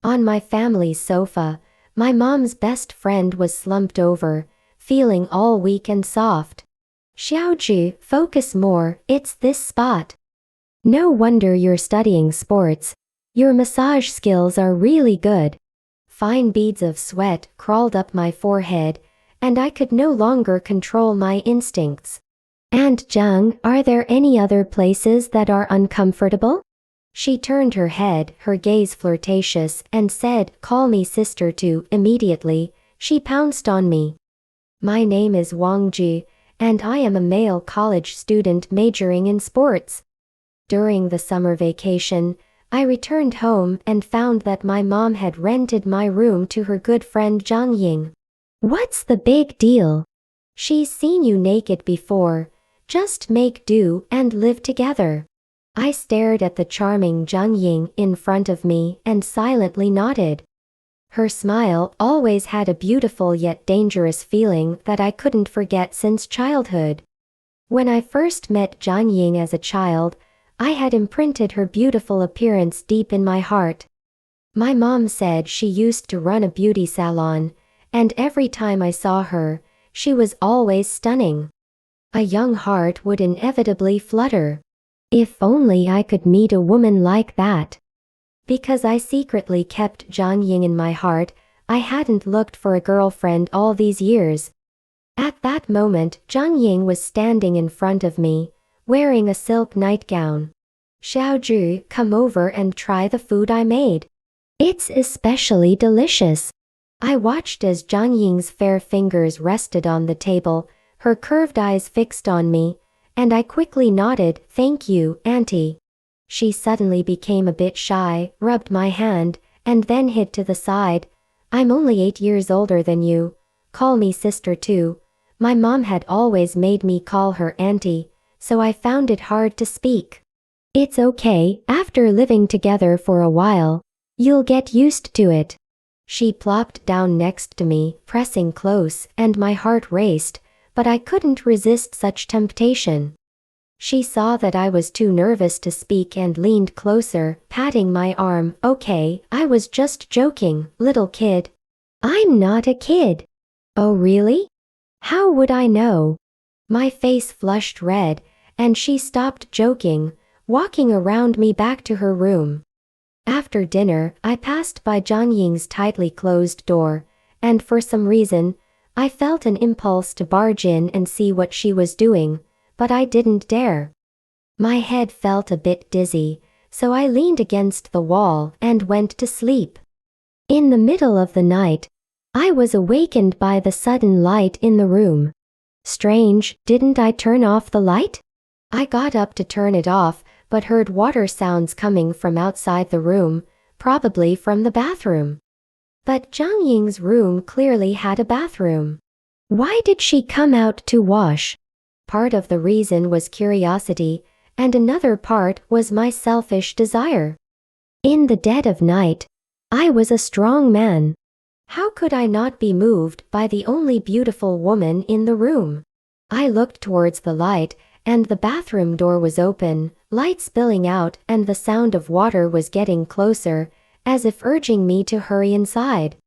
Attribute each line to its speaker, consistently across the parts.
Speaker 1: On my family's sofa, my mom's best friend was slumped over, feeling all weak and soft. Xiaoju, focus more, it's this spot. No wonder you're studying sports. Your massage skills are really good. Fine beads of sweat crawled up my forehead, and I could no longer control my instincts. Aunt Zhang, are there any other places that are uncomfortable? She turned her head, her gaze flirtatious, and said, call me sister too. Immediately, she pounced on me. My name is Wang Ju, and I am a male college student majoring in sports. During the summer vacation, I returned home and found that my mom had rented my room to her good friend Zhang Ying. What's the big deal? She's seen you naked before. Just make do and live together. I stared at the charming Zhang Ying in front of me and silently nodded. Her smile always had a beautiful yet dangerous feeling that I couldn't forget since childhood. When I first met Zhang Ying as a child, I had imprinted her beautiful appearance deep in my heart. My mom said she used to run a beauty salon, and every time I saw her, she was always stunning. A young heart would inevitably flutter. If only I could meet a woman like that. Because I secretly kept Zhang Ying in my heart, I hadn't looked for a girlfriend all these years. At that moment, Zhang Ying was standing in front of me, wearing a silk nightgown. Xiaozhu, come over and try the food I made. It's especially delicious. I watched as Zhang Ying's fair fingers rested on the table, her curved eyes fixed on me, and I quickly nodded, thank you, Auntie. She suddenly became a bit shy, rubbed my hand, and then hid to the side. I'm only 8 years older than you. Call me sister too. My mom had always made me call her Auntie, so I found it hard to speak. It's okay, after living together for a while, you'll get used to it. She plopped down next to me, pressing close, and my heart raced, but I couldn't resist such temptation. She saw that I was too nervous to speak and leaned closer, patting my arm. Okay, I was just joking, little kid. I'm not a kid. Oh really? How would I know? My face flushed red, and she stopped joking, walking around me back to her room. After dinner, I passed by Zhang Ying's tightly closed door, and for some reason, I felt an impulse to barge in and see what she was doing, but I didn't dare. My head felt a bit dizzy, so I leaned against the wall and went to sleep. In the middle of the night, I was awakened by the sudden light in the room. Strange, didn't I turn off the light? I got up to turn it off, but heard water sounds coming from outside the room, probably from the bathroom. But Zhang Ying's room clearly had a bathroom. Why did she come out to wash? Part of the reason was curiosity, and another part was my selfish desire. In the dead of night, I was a strong man. How could I not be moved by the only beautiful woman in the room? I looked towards the light, and the bathroom door was open, light spilling out, and the sound of water was getting closer, as if urging me to hurry inside.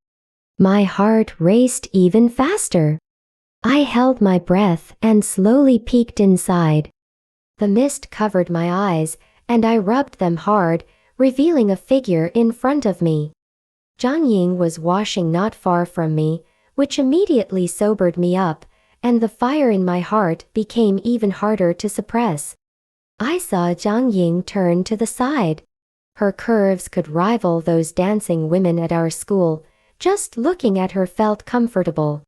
Speaker 1: My heart raced even faster. I held my breath and slowly peeked inside. The mist covered my eyes, and I rubbed them hard, revealing a figure in front of me. Zhang Ying was washing not far from me, which immediately sobered me up, and the fire in my heart became even harder to suppress. I saw Zhang Ying turn to the side. Her curves could rival those dancing women at our school. Just looking at her felt comfortable.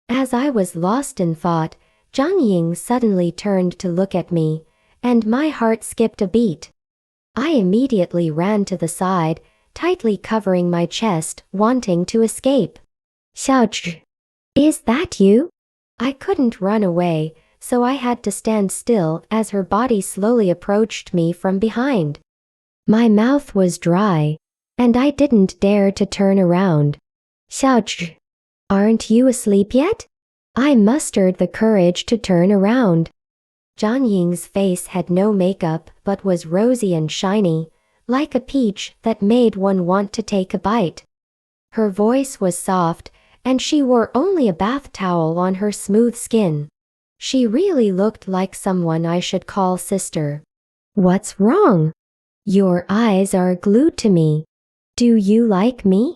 Speaker 1: As I was lost in thought, Zhang Ying suddenly turned to look at me, and my heart skipped a beat. I immediately ran to the side, tightly covering my chest, wanting to escape. Xiaozhi, is that you? I couldn't run away, so I had to stand still as her body slowly approached me from behind. My mouth was dry, and I didn't dare to turn around. Xiaozhi, aren't you asleep yet? I mustered the courage to turn around. Zhang Ying's face had no makeup but was rosy and shiny, like a peach that made one want to take a bite. Her voice was soft, and she wore only a bath towel on her smooth skin. She really looked like someone I should call sister. "What's wrong? Your eyes are glued to me. Do you like me?"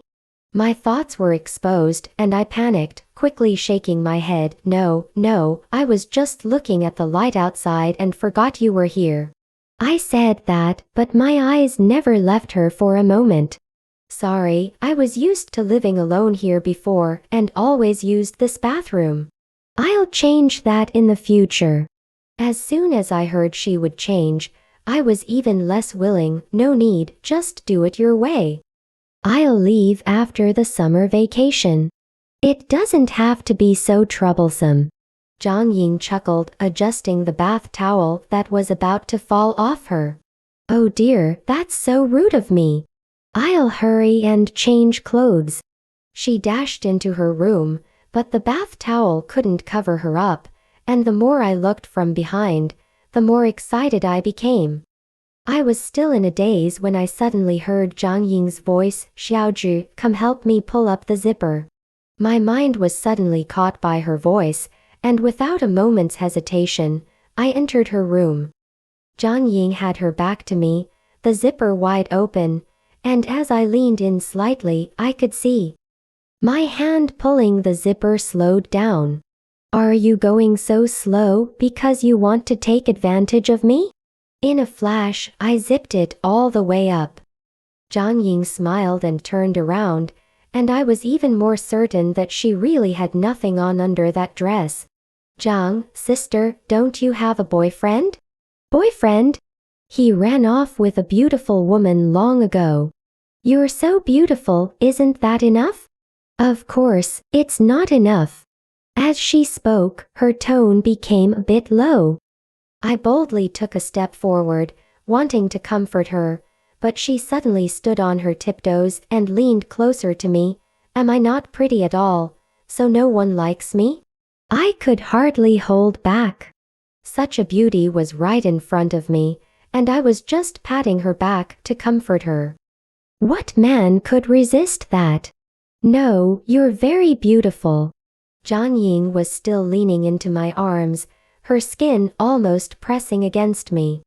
Speaker 1: My thoughts were exposed and I panicked, quickly shaking my head. No, I was just looking at the light outside and forgot you were here." I said that, but my eyes never left her for a moment. "Sorry, I was used to living alone here before and always used this bathroom. I'll change that in the future." As soon as I heard she would change, I was even less willing. "No need, just do it your way. I'll leave after the summer vacation. It doesn't have to be so troublesome." Zhang Ying chuckled, adjusting the bath towel that was about to fall off her. "Oh dear, that's so rude of me. I'll hurry and change clothes." She dashed into her room, but the bath towel couldn't cover her up, and the more I looked from behind, the more excited I became. I was still in a daze when I suddenly heard Zhang Ying's voice. "Xiaozhi, come help me pull up the zipper." My mind was suddenly caught by her voice, and without a moment's hesitation, I entered her room. Zhang Ying had her back to me, the zipper wide open, and as I leaned in slightly, I could see my hand pulling the zipper slowed down. "Are you going so slow because you want to take advantage of me?" In a flash, I zipped it all the way up. Zhang Ying smiled and turned around, and I was even more certain that she really had nothing on under that dress. "Zhang, sister, don't you have a boyfriend?" "Boyfriend? He ran off with a beautiful woman long ago." "You're so beautiful, isn't that enough?" "Of course, it's not enough." As she spoke, her tone became a bit low. I boldly took a step forward, wanting to comfort her, but she suddenly stood on her tiptoes and leaned closer to me. "Am I not pretty at all, so no one likes me?" I could hardly hold back. Such a beauty was right in front of me, and I was just patting her back to comfort her. What man could resist that? "No, you're very beautiful." Zhang Ying was still leaning into my arms, her skin almost pressing against me.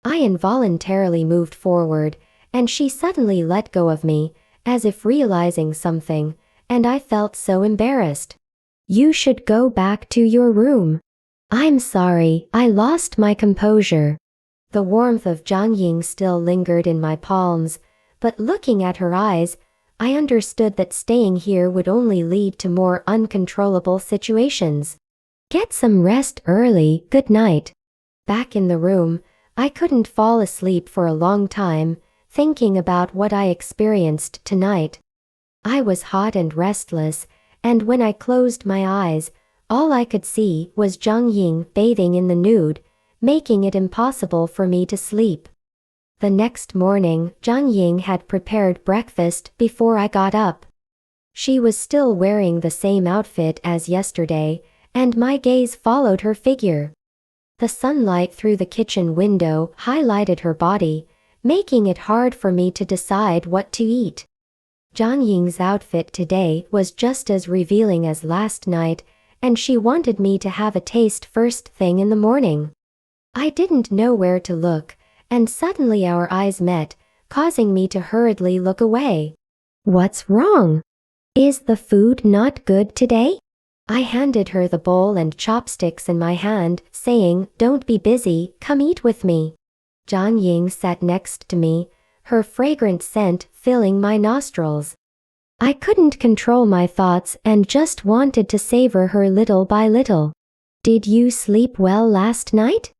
Speaker 1: I involuntarily moved forward, and she suddenly let go of me, as if realizing something, and I felt so embarrassed. "You should go back to your room." "I'm sorry, I lost my composure." The warmth of Zhang Ying still lingered in my palms, but looking at her eyes, I understood that staying here would only lead to more uncontrollable situations. "Get some rest early, good night." Back in the room, I couldn't fall asleep for a long time, thinking about what I experienced tonight. I was hot and restless, and when I closed my eyes, all I could see was Zhang Ying bathing in the nude, making it impossible for me to sleep. The next morning, Zhang Ying had prepared breakfast before I got up. She was still wearing the same outfit as yesterday, and my gaze followed her figure. The sunlight through the kitchen window highlighted her body, making it hard for me to decide what to eat. Zhang Ying's outfit today was just as revealing as last night, and she wanted me to have a taste first thing in the morning. I didn't know where to look, and suddenly our eyes met, causing me to hurriedly look away. "What's wrong? Is the food not good today?" I handed her the bowl and chopsticks in my hand, saying, "Don't be busy, come eat with me." Zhang Ying sat next to me, her fragrant scent filling my nostrils. I couldn't control my thoughts and just wanted to savor her little by little. "Did you sleep well last night?"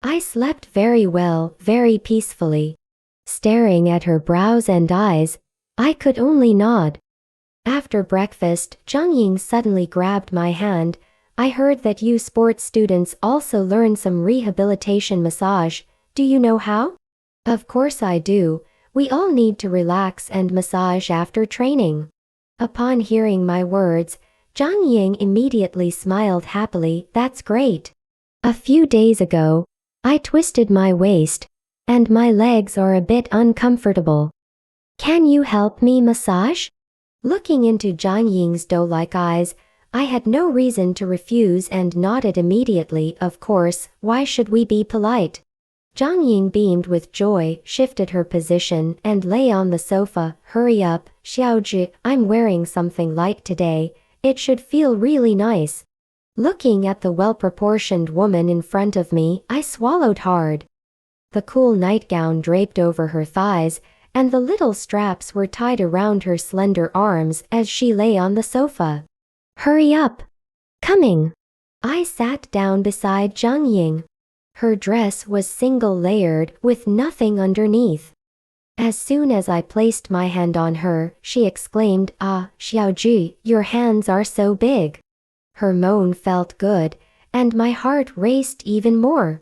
Speaker 1: I slept very well, very peacefully. Staring at her brows and eyes, I could only nod. After breakfast, Zhang Ying suddenly grabbed my hand. "I heard that you sports students also learn some rehabilitation massage. Do you know how?" "Of course I do. We all need to relax and massage after training." Upon hearing my words, Zhang Ying immediately smiled happily. "That's great. A few days ago, I twisted my waist, and my legs are a bit uncomfortable. Can you help me massage? Looking into Zhang Ying's doe-like eyes, I had no reason to refuse and nodded immediately. Of course, why should we be polite? Zhang Ying beamed with joy, shifted her position, and lay on the sofa. Hurry up, Xiaozhi, I'm wearing something light today. It should feel really nice. Looking at the well-proportioned woman in front of me, I swallowed hard. The cool nightgown draped over her thighs, and the little straps were tied around her slender arms as she lay on the sofa. Hurry up! Coming! I sat down beside Zhang Ying. Her dress was single-layered with nothing underneath. As soon as I placed my hand on her, she exclaimed, "Ah, Xiaozhi, your hands are so big." Her moan felt good, and my heart raced even more.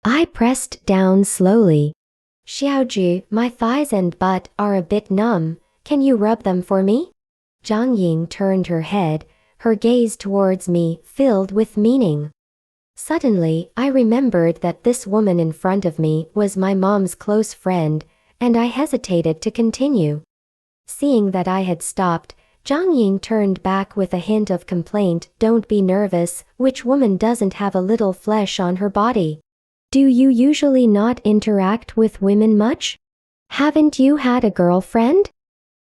Speaker 1: I pressed down slowly. "Xiaozhi, my thighs and butt are a bit numb. Can you rub them for me?" Zhang Ying turned her head, her gaze towards me filled with meaning. Suddenly, I remembered that this woman in front of me was my mom's close friend, and I hesitated to continue. Seeing that I had stopped, Zhang Ying turned back with a hint of complaint. "Don't be nervous, which woman doesn't have a little flesh on her body? Do you usually not interact with women much? Haven't you had a girlfriend?"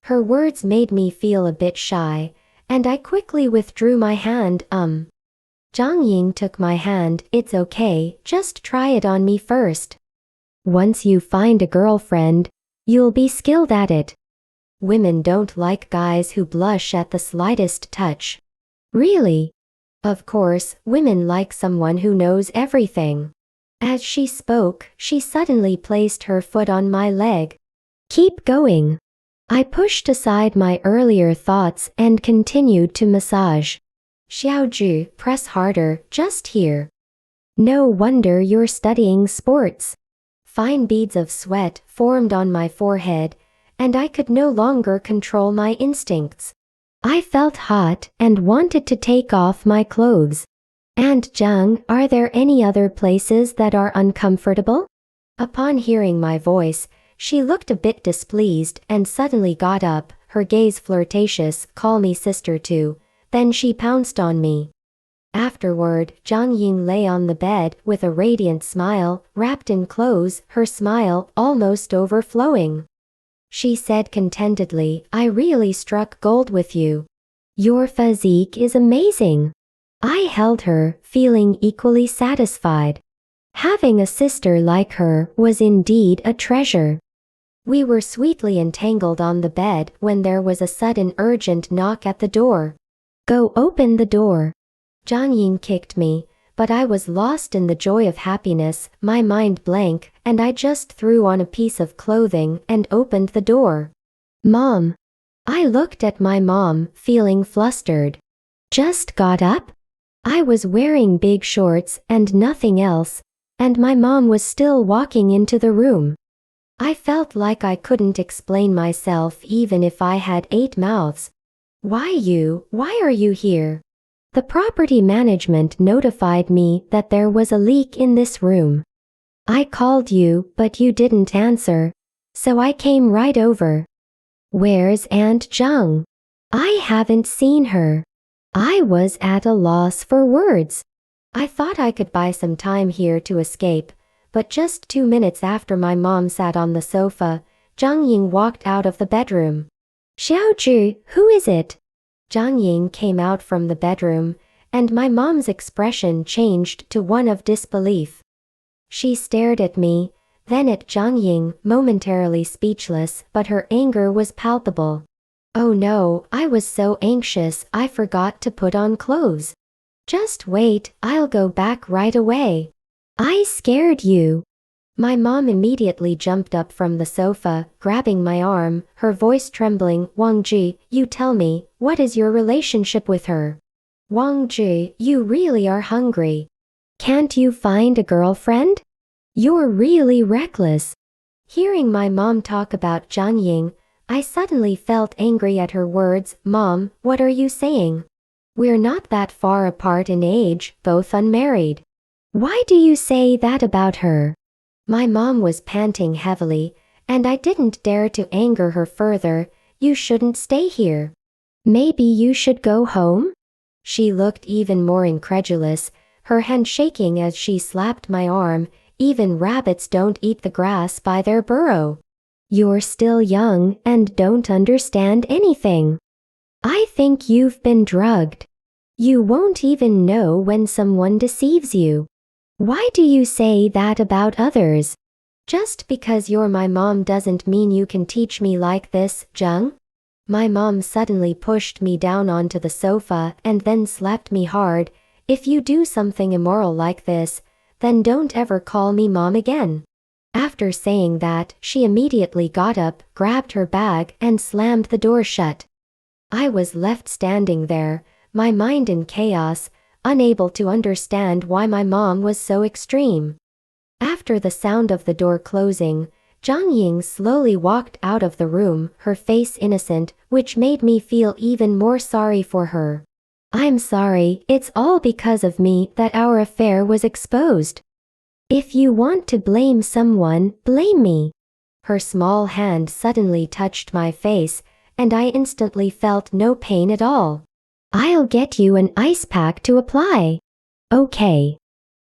Speaker 1: Her words made me feel a bit shy, and I quickly withdrew my hand. Zhang Ying took my hand. "It's okay, just try it on me first. Once you find a girlfriend, you'll be skilled at it. Women don't like guys who blush at the slightest touch." "Really?" "Of course, women like someone who knows everything." As she spoke, she suddenly placed her foot on my leg. "Keep going." I pushed aside my earlier thoughts and continued to massage. "Xiaozhi, press harder, just here." "No wonder you're studying sports." Fine beads of sweat formed on my forehead, and I could no longer control my instincts. I felt hot and wanted to take off my clothes. "And Zhang, are there any other places that are uncomfortable?" Upon hearing my voice, she looked a bit displeased and suddenly got up, her gaze flirtatious. "Call me sister too." Then she pounced on me. Afterward, Zhang Ying lay on the bed with a radiant smile, wrapped in clothes, her smile almost overflowing. She said contentedly, "I really struck gold with you. Your physique is amazing." I held her, feeling equally satisfied. Having a sister like her was indeed a treasure. We were sweetly entangled on the bed when there was a sudden urgent knock at the door. "Go open the door." Zhang Ying kicked me, but I was lost in the joy of happiness, my mind blank, and I just threw on a piece of clothing and opened the door. "Mom." I looked at my mom, feeling flustered. "Just got up?" I was wearing big shorts and nothing else, and my mom was still walking into the room. I felt like I couldn't explain myself even if I had 8 mouths. Why are you here?" "The property management notified me that there was a leak in this room. I called you, but you didn't answer, so I came right over." "Where's Aunt Zhang?" "I haven't seen her." I was at a loss for words. I thought I could buy some time here to escape, but just 2 minutes after my mom sat on the sofa, Zhang Ying walked out of the bedroom. "Xiaozhi, who is it?" Zhang Ying came out from the bedroom, and my mom's expression changed to one of disbelief. She stared at me, then at Zhang Ying, momentarily speechless, but her anger was palpable. "Oh no, I was so anxious I forgot to put on clothes." "Just wait, I'll go back right away." "I scared you." My mom immediately jumped up from the sofa, grabbing my arm, her voice trembling. "Wang Ji, you tell me, what is your relationship with her? Wang Ji, you really are hungry. Can't you find a girlfriend? You're really reckless." Hearing my mom talk about Zhang Ying, I suddenly felt angry at her words. "Mom, what are you saying? We're not that far apart in age, both unmarried. Why do you say that about her?" My mom was panting heavily, and I didn't dare to anger her further. You shouldn't stay here. Maybe you should go home? She looked even more incredulous, her hand shaking as she slapped my arm. Even rabbits don't eat the grass by their burrow. You're still young and don't understand anything. I think you've been drugged. You won't even know when someone deceives you. Why do you say that about others? Just because you're my mom doesn't mean you can teach me like this, Jung. My mom suddenly pushed me down onto the sofa and then slapped me hard. If you do something immoral like this, then don't ever call me mom again. After saying that, she immediately got up, grabbed her bag, and slammed the door shut. I was left standing there, my mind in chaos, unable to understand why my mom was so extreme. After the sound of the door closing, Zhang Ying slowly walked out of the room, her face innocent, which made me feel even more sorry for her. I'm sorry, it's all because of me that our affair was exposed. If you want to blame someone, blame me. Her small hand suddenly touched my face, and I instantly felt no pain at all. I'll get you an ice pack to apply. Okay.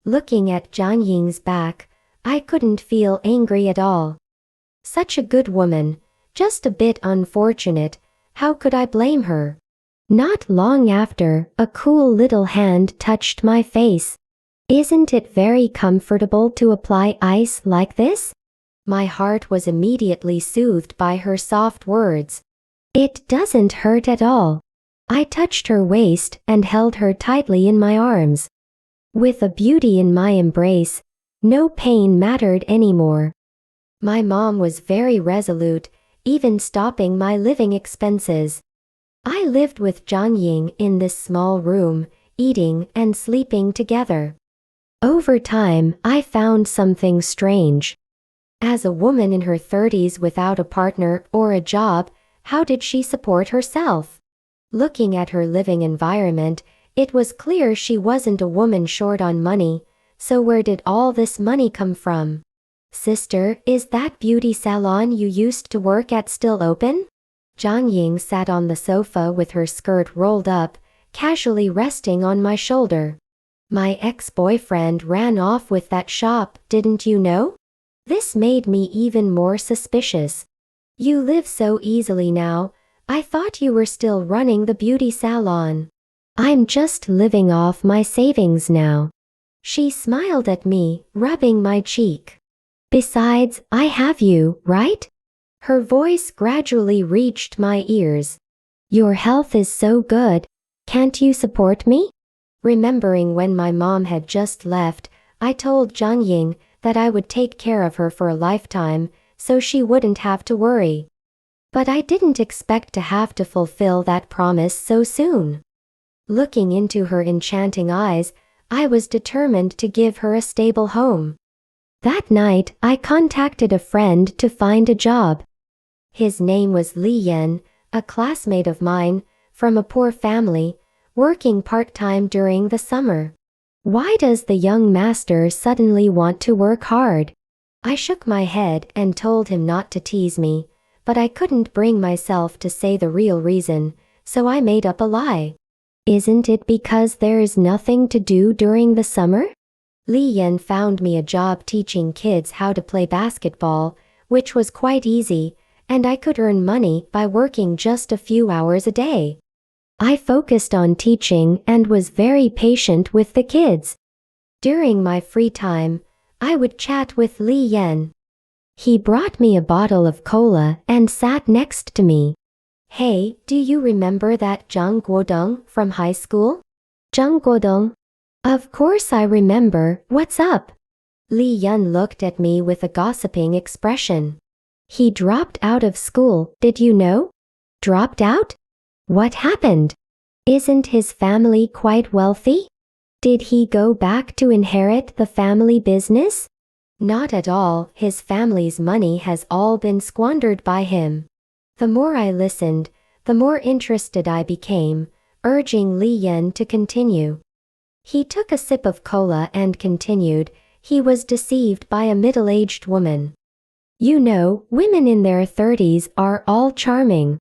Speaker 1: Looking at Zhang Ying's back, I couldn't feel angry at all. Such a good woman, just a bit unfortunate, how could I blame her? Not long after, a cool little hand touched my face. Isn't it very comfortable to apply ice like this? My heart was immediately soothed by her soft words. It doesn't hurt at all. I touched her waist and held her tightly in my arms. With a beauty in my embrace, no pain mattered anymore. My mom was very resolute, even stopping my living expenses. I lived with Zhang Ying in this small room, eating and sleeping together. Over time, I found something strange. As a woman in her 30s without a partner or a job, how did she support herself? Looking at her living environment, it was clear she wasn't a woman short on money, so where did all this money come from? Sister, is that beauty salon you used to work at still open? Zhang Ying sat on the sofa with her skirt rolled up, casually resting on my shoulder. My ex-boyfriend ran off with that shop, didn't you know? This made me even more suspicious. You live so easily now, I thought you were still running the beauty salon. I'm just living off my savings now. She smiled at me, rubbing my cheek. Besides, I have you, right? Her voice gradually reached my ears. Your health is so good. Can't you support me? Remembering when my mom had just left, I told Zhang Ying that I would take care of her for a lifetime, so she wouldn't have to worry. But I didn't expect to have to fulfill that promise so soon. Looking into her enchanting eyes, I was determined to give her a stable home. That night, I contacted a friend to find a job. His name was Li Yan, a classmate of mine, from a poor family, working part-time during the summer. Why does the young master suddenly want to work hard? I shook my head and told him not to tease me, but I couldn't bring myself to say the real reason, so I made up a lie. Isn't it because there's nothing to do during the summer? Li Yan found me a job teaching kids how to play basketball, which was quite easy, and I could earn money by working just a few hours a day. I focused on teaching and was very patient with the kids. During my free time, I would chat with Li Yan. He brought me a bottle of cola and sat next to me. Hey, do you remember that Zhang Guodong from high school? Zhang Guodong? Of course I remember, what's up? Li Yan looked at me with a gossiping expression. He dropped out of school, did you know? Dropped out? What happened? Isn't his family quite wealthy? Did he go back to inherit the family business? Not at all, his family's money has all been squandered by him. The more I listened, the more interested I became, urging Li Yan to continue. He took a sip of cola and continued, he was deceived by a middle-aged woman. You know, women in their 30s are all charming.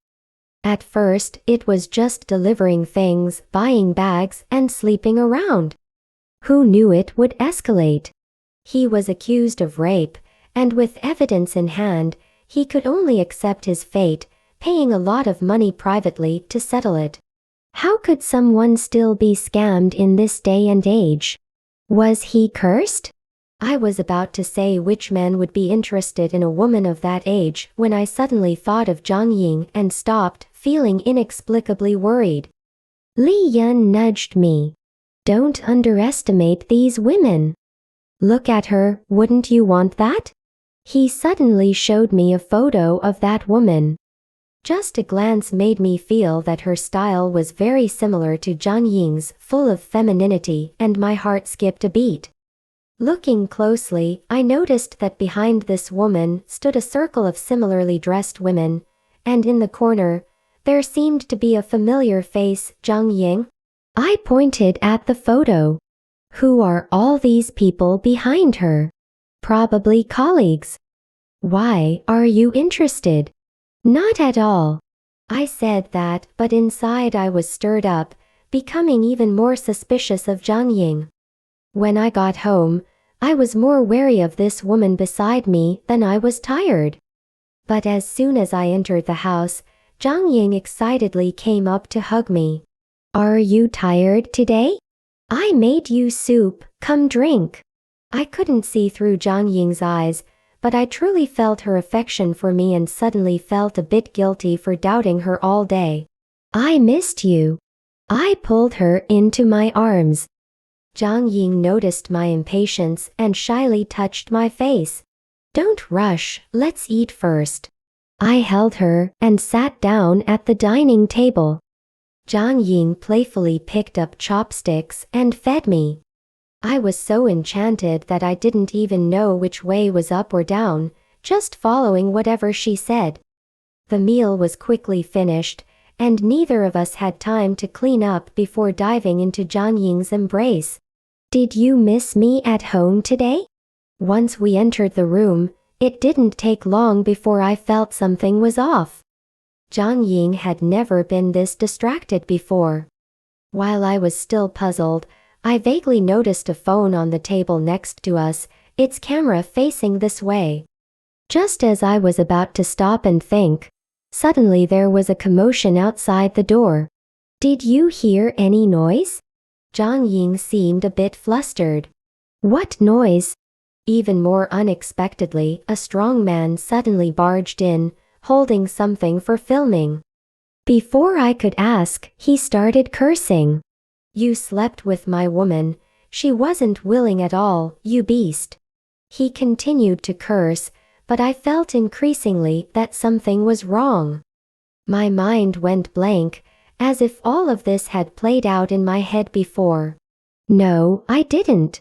Speaker 1: At first, it was just delivering things, buying bags, and sleeping around. Who knew it would escalate? He was accused of rape, and with evidence in hand, he could only accept his fate, paying a lot of money privately to settle it. How could someone still be scammed in this day and age? Was he cursed? I was about to say which man would be interested in a woman of that age when I suddenly thought of Zhang Ying and stopped, feeling inexplicably worried. Li Yun nudged me. Don't underestimate these women. Look at her, wouldn't you want that? He suddenly showed me a photo of that woman. Just a glance made me feel that her style was very similar to Zhang Ying's, full of femininity, and my heart skipped a beat. Looking closely, I noticed that behind this woman stood a circle of similarly dressed women, and in the corner, there seemed to be a familiar face. Zhang Ying? I pointed at the photo. Who are all these people behind her? Probably colleagues. Why are you interested? Not at all. I said that, but inside I was stirred up, becoming even more suspicious of Zhang Ying. When I got home, I was more wary of this woman beside me than I was tired. But as soon as I entered the house, Zhang Ying excitedly came up to hug me. Are you tired today? I made you soup, come drink. I couldn't see through Zhang Ying's eyes, but I truly felt her affection for me and suddenly felt a bit guilty for doubting her all day. I missed you. I pulled her into my arms. Zhang Ying noticed my impatience and shyly touched my face. Don't rush, let's eat first. I held her and sat down at the dining table. Zhang Ying playfully picked up chopsticks and fed me. I was so enchanted that I didn't even know which way was up or down, just following whatever she said. The meal was quickly finished, and neither of us had time to clean up before diving into Zhang Ying's embrace. Did you miss me at home today? Once we entered the room, it didn't take long before I felt something was off. Zhang Ying had never been this distracted before. While I was still puzzled, I vaguely noticed a phone on the table next to us, its camera facing this way. Just as I was about to stop and think, suddenly there was a commotion outside the door. Did you hear any noise? Zhang Ying seemed a bit flustered. What noise? Even more unexpectedly, a strong man suddenly barged in, holding something for filming. Before I could ask, he started cursing. You slept with my woman. She wasn't willing at all, you beast. He continued to curse, but I felt increasingly that something was wrong. My mind went blank, as if all of this had played out in my head before. No, I didn't.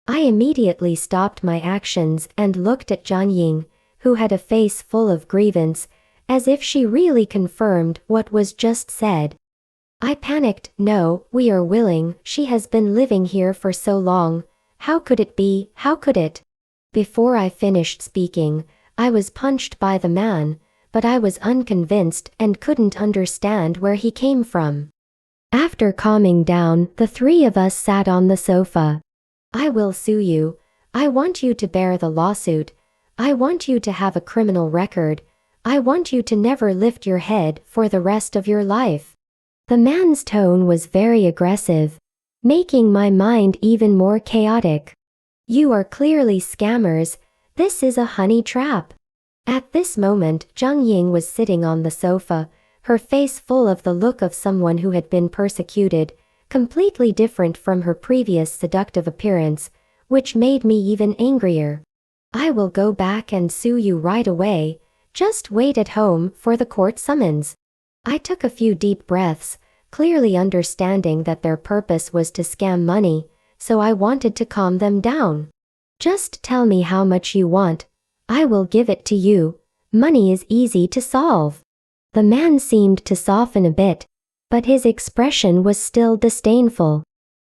Speaker 1: I immediately stopped my actions and looked at Zhang Ying, who had a face full of grievance, as if she really confirmed what was just said. I panicked. No, we are willing. She has been living here for so long. How could it be? How could it? Before I finished speaking, I was punched by the man, but I was unconvinced and couldn't understand where he came from. After calming down, the three of us sat on the sofa. I will sue you. I want you to bear the lawsuit. I want you to have a criminal record. I want you to never lift your head for the rest of your life. The man's tone was very aggressive, making my mind even more chaotic. You are clearly scammers. This is a honey trap. At this moment, Zhang Ying was sitting on the sofa, her face full of the look of someone who had been persecuted, completely different from her previous seductive appearance, which made me even angrier. I will go back and sue you right away. Just wait at home for the court summons. I took a few deep breaths, clearly understanding that their purpose was to scam money, so I wanted to calm them down. Just tell me how much you want. I will give it to you. Money is easy to solve. The man seemed to soften a bit, but his expression was still disdainful.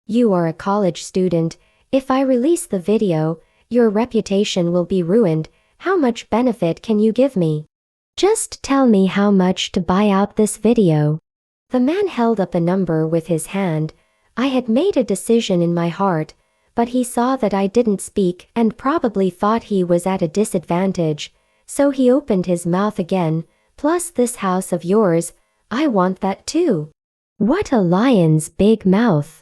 Speaker 1: You are a college student. If I release the video, Your reputation will be ruined. How much benefit can you give me? Just tell me how much to buy out this video." The man held up a number with his hand. I had made a decision in my heart, but he saw that I didn't speak and probably thought he was at a disadvantage, so he opened his mouth again. "Plus this house of yours, I want that too." What a lion's big mouth.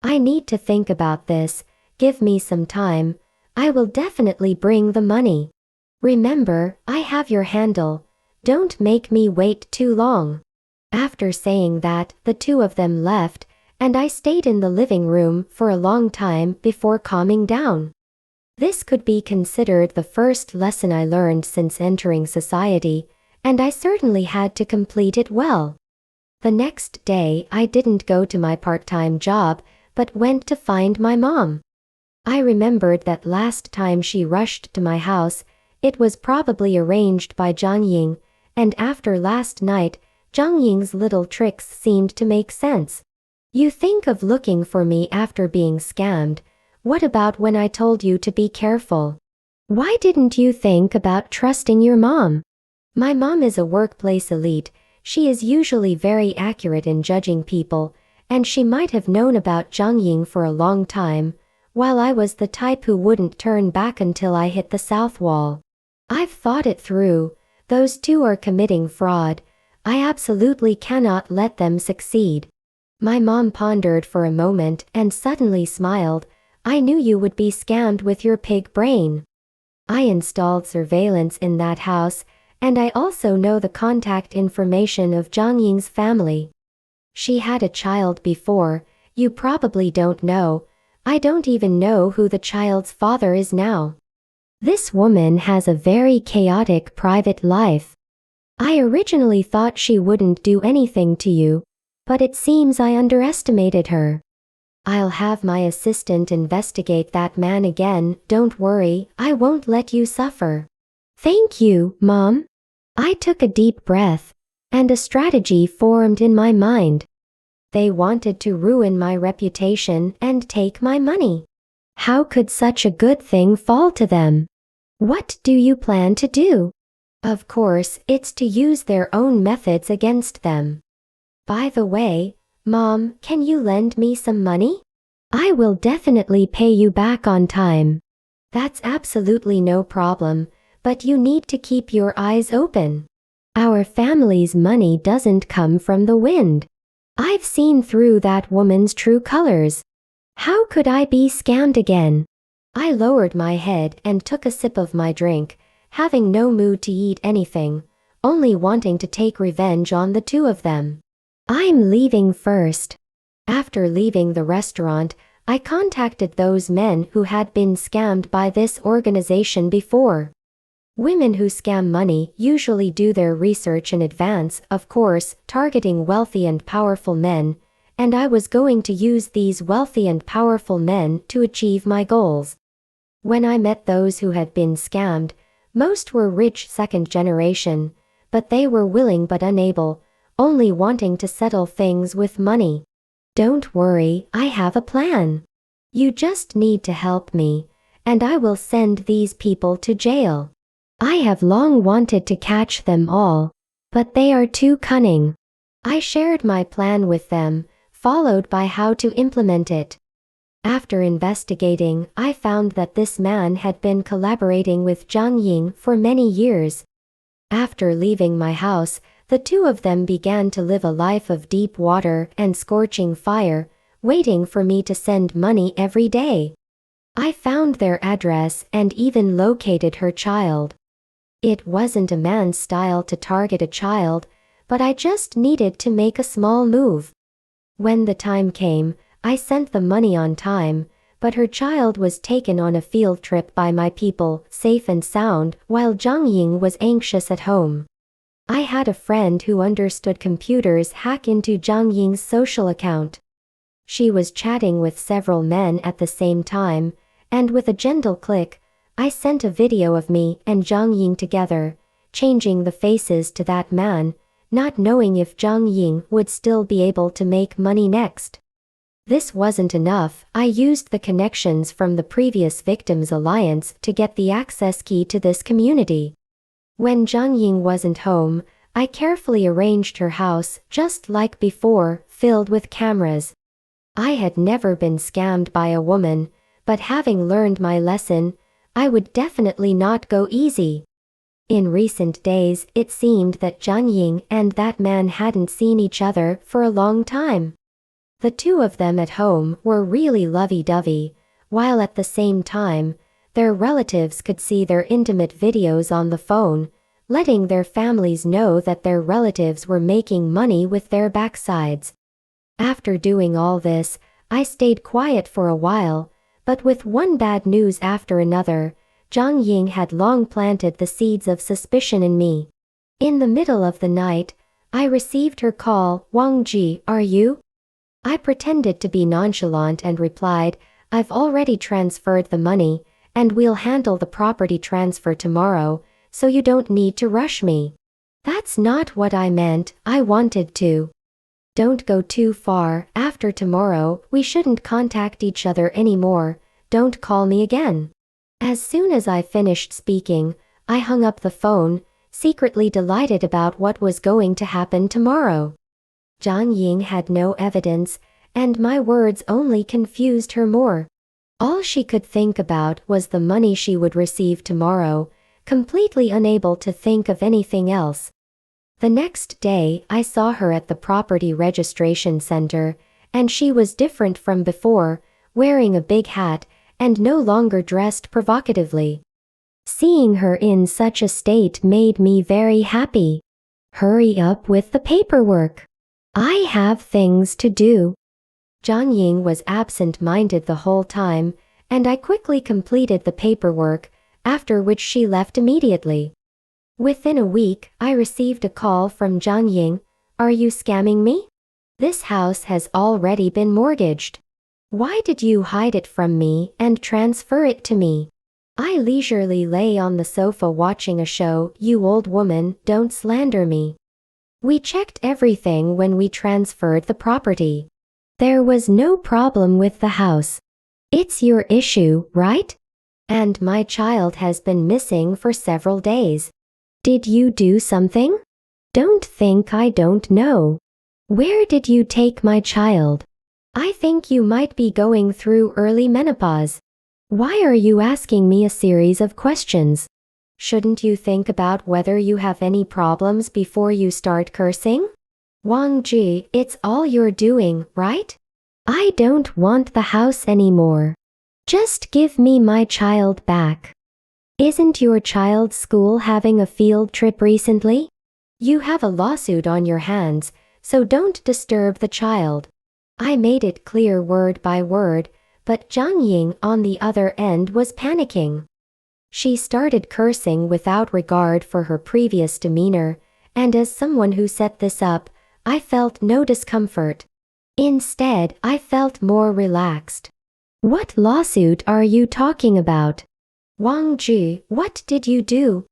Speaker 1: I need to think about this. Give me some time. I will definitely bring the money. Remember, I have your handle. Don't make me wait too long. After saying that, the two of them left, and I stayed in the living room for a long time before calming down. This could be considered the first lesson I learned since entering society, and I certainly had to complete it well. The next day, I didn't go to my part-time job, but went to find my mom. I remembered that last time she rushed to my house, it was probably arranged by Zhang Ying, and after last night, Zhang Ying's little tricks seemed to make sense. You think of looking for me after being scammed. What about when I told you to be careful? Why didn't you think about trusting your mom? My mom is a workplace elite. She is usually very accurate in judging people, and she might have known about Zhang Ying for a long time, while I was the type who wouldn't turn back until I hit the south wall. I've thought it through. Those two are committing fraud. I absolutely cannot let them succeed. My mom pondered for a moment and suddenly smiled. "I knew you would be scammed with your pig brain. I installed surveillance in that house, and I also know the contact information of Zhang Ying's family. She had a child before. You probably don't know. I don't even know who the child's father is now. This woman has a very chaotic private life. I originally thought she wouldn't do anything to you, but it seems I underestimated her. I'll have my assistant investigate that man again. Don't worry, I won't let you suffer." "Thank you, Mom." I took a deep breath, and a strategy formed in my mind. They wanted to ruin my reputation and take my money. How could such a good thing fall to them? What do you plan to do? Of course, it's to use their own methods against them. By the way, Mom, can you lend me some money? I will definitely pay you back on time. That's absolutely no problem, but you need to keep your eyes open. Our family's money doesn't come from the wind. I've seen through that woman's true colors. How could I be scammed again? I lowered my head and took a sip of my drink, having no mood to eat anything, only wanting to take revenge on the two of them. I'm leaving first. After leaving the restaurant, I contacted those men who had been scammed by this organization before. Women who scam money usually do their research in advance, of course, targeting wealthy and powerful men, and I was going to use these wealthy and powerful men to achieve my goals. When I met those who had been scammed, most were rich second generation, but they were willing but unable, only wanting to settle things with money. Don't worry, I have a plan. You just need to help me, and I will send these people to jail. I have long wanted to catch them all, but they are too cunning. I shared my plan with them, followed by how to implement it. After investigating, I found that this man had been collaborating with Zhang Ying for many years. After leaving my house, the two of them began to live a life of deep water and scorching fire, waiting for me to send money every day. I found their address and even located her child. It wasn't a man's style to target a child, but I just needed to make a small move. When the time came, I sent the money on time, but her child was taken on a field trip by my people, safe and sound, while Zhang Ying was anxious at home. I had a friend who understood computers hack into Zhang Ying's social account. She was chatting with several men at the same time, and with a gentle click, I sent a video of me and Zhang Ying together, changing the faces to that man, not knowing if Zhang Ying would still be able to make money next. This wasn't enough. I used the connections from the previous victims alliance to get the access key to this community. When Zhang Ying wasn't home, I carefully arranged her house just like before, filled with cameras. I had never been scammed by a woman, but having learned my lesson, I would definitely not go easy. In recent days, it seemed that Zhang Ying and that man hadn't seen each other for a long time. The two of them at home were really lovey-dovey, while at the same time, their relatives could see their intimate videos on the phone, letting their families know that their relatives were making money with their backsides. After doing all this, I stayed quiet for a while, but with one bad news after another, Zhang Ying had long planted the seeds of suspicion in me. In the middle of the night, I received her call. "Wang Ji, are you?" I pretended to be nonchalant and replied, "I've already transferred the money, and we'll handle the property transfer tomorrow, so you don't need to rush me." "That's not what I meant. I wanted to." "Don't go too far. After tomorrow, we shouldn't contact each other anymore. Don't call me again." As soon as I finished speaking, I hung up the phone, secretly delighted about what was going to happen tomorrow. Zhang Ying had no evidence, and my words only confused her more. All she could think about was the money she would receive tomorrow, completely unable to think of anything else. The next day, I saw her at the property registration center, and she was different from before, wearing a big hat and no longer dressed provocatively. Seeing her in such a state made me very happy. "Hurry up with the paperwork. I have things to do." Zhang Ying was absent-minded the whole time, and I quickly completed the paperwork, after which she left immediately. Within a week, I received a call from Zhang Ying. "Are you scamming me? This house has already been mortgaged. Why did you hide it from me and transfer it to me?" I leisurely lay on the sofa watching a show. "You old woman, don't slander me. We checked everything when we transferred the property. There was no problem with the house. It's your issue, right? And my child has been missing for several days. Did you do something? Don't think I don't know. Where did you take my child? I think you might be going through early menopause. Why are you asking me a series of questions? Shouldn't you think about whether you have any problems before you start cursing? Wang Ji, it's all you're doing, right? I don't want the house anymore. Just give me my child back. Isn't your child's school having a field trip recently? You have a lawsuit on your hands, so don't disturb the child." I made it clear word by word, but Zhang Ying on the other end was panicking. She started cursing without regard for her previous demeanor, and as someone who set this up, I felt no discomfort. Instead, I felt more relaxed. "What lawsuit are you talking about? Wang Ji, what did you do?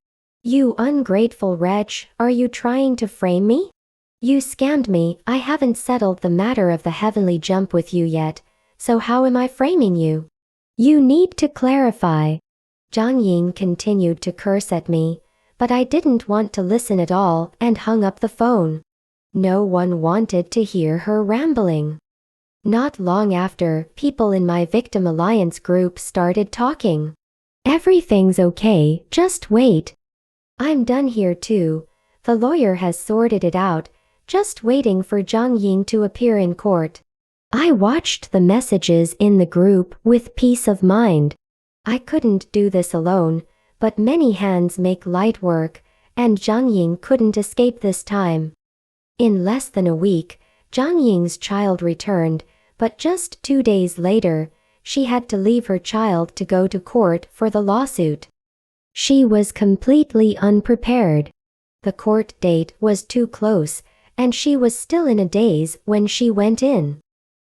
Speaker 1: You ungrateful wretch, are you trying to frame me? You scammed me. I haven't settled the matter of the heavenly jump with you yet, so how am I framing you? You need to clarify." Zhang Ying continued to curse at me, but I didn't want to listen at all and hung up the phone. No one wanted to hear her rambling. Not long after, people in my victim alliance group started talking. "Everything's okay, just wait. I'm done here too. The lawyer has sorted it out, just waiting for Zhang Ying to appear in court." I watched the messages in the group with peace of mind. I couldn't do this alone, but many hands make light work, and Zhang Ying couldn't escape this time. In less than a week, Zhang Ying's child returned, but just 2 days later, she had to leave her child to go to court for the lawsuit. She was completely unprepared. The court date was too close, and she was still in a daze when she went in.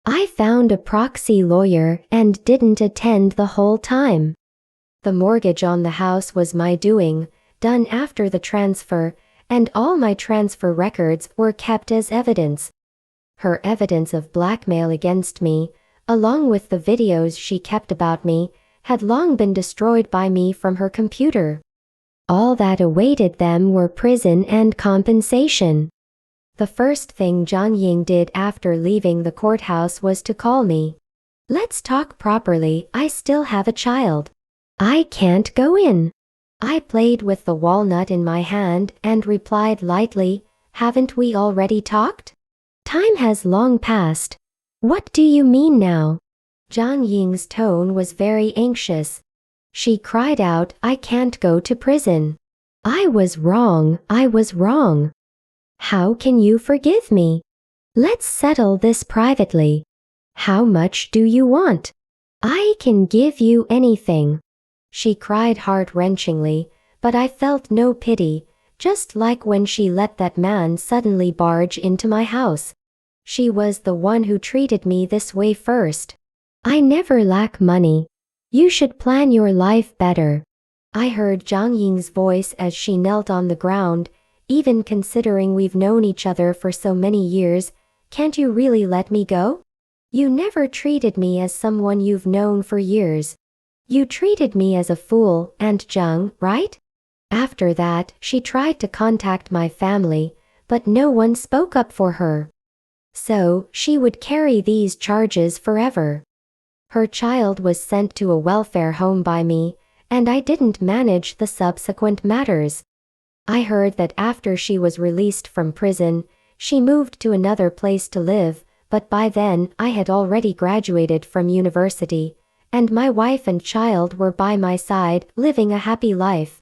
Speaker 1: I found a proxy lawyer and didn't attend the whole time. The mortgage on the house was my doing, done after the transfer, and all my transfer records were kept as evidence. Her evidence of blackmail against me, along with the videos she kept about me, had long been destroyed by me from her computer. All that awaited them were prison and compensation. The first thing Jiang Ying did after leaving the courthouse was to call me. Let's talk properly, I still have a child. I can't go in. I played with the walnut in my hand and replied lightly, haven't we already talked? Time has long passed. What do you mean now? Jiang Ying's tone was very anxious. She cried out, I can't go to prison. I was wrong, I was wrong. How can you forgive me? Let's settle this privately. How much do you want? I can give you anything. She cried heart-wrenchingly, but I felt no pity, just like when she let that man suddenly barge into my house. She was the one who treated me this way first. I never lack money. You should plan your life better. I heard Jiang Ying's voice as she knelt on the ground. Even considering we've known each other for so many years, can't you really let me go? You never treated me as someone you've known for years. You treated me as a fool and Jiang, right? After that, she tried to contact my family, but no one spoke up for her. So, she would carry these charges forever. Her child was sent to a welfare home by me, and I didn't manage the subsequent matters. I heard that after she was released from prison, she moved to another place to live, but by then I had already graduated from university, and my wife and child were by my side, living a happy life.